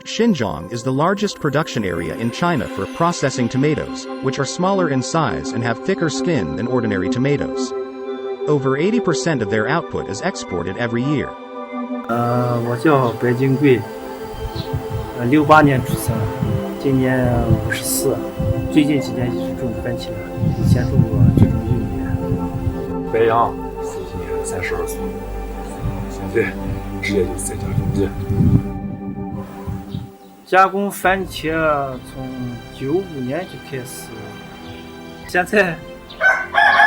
Xinjiang is the largest production area in China for processing tomatoes, which are smaller in size and have thicker skin than ordinary tomatoes. Over 80% of their output is exported every year. 我叫白金贵，68年出生，今年54，最近几年一直种番茄，以前种过这种玉米。白杨，今年32岁，现在职业就是在家种地。加工番茄从95年就开始，现在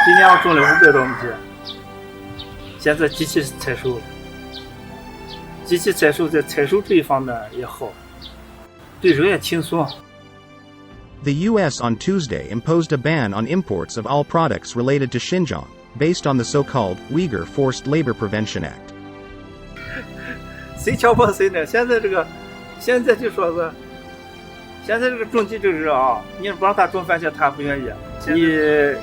今年我种了500多亩地，现在机器采收，机器采收在采收这一方面也好，对人也轻松。The U.S. on Tuesday imposed a ban on imports of all products related to Xinjiang, based on the so-called Uyghur Forced Labor Prevention Act. 谁强迫谁呢？现在就说是，现在这个种地这个人啊，你不让他种番茄，他不愿意。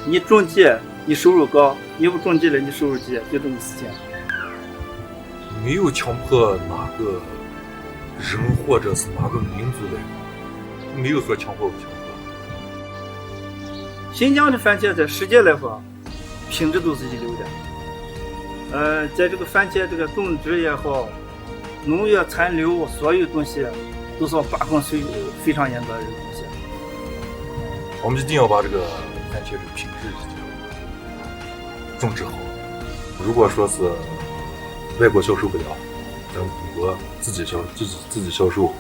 你种地，你收入高；你不种地了，你收入低，就这么事情。没有强迫哪个人或者是哪个民族的，没有说强迫不强迫。新疆的番茄在世界来说，品质都是一流的。在这个番茄这个种植也好，农业残留所有东西都是要把控非常严格的这个东西。我们一定要把这个番茄这个品质种植好。如果说是外国销售不了，咱们中国自己销售。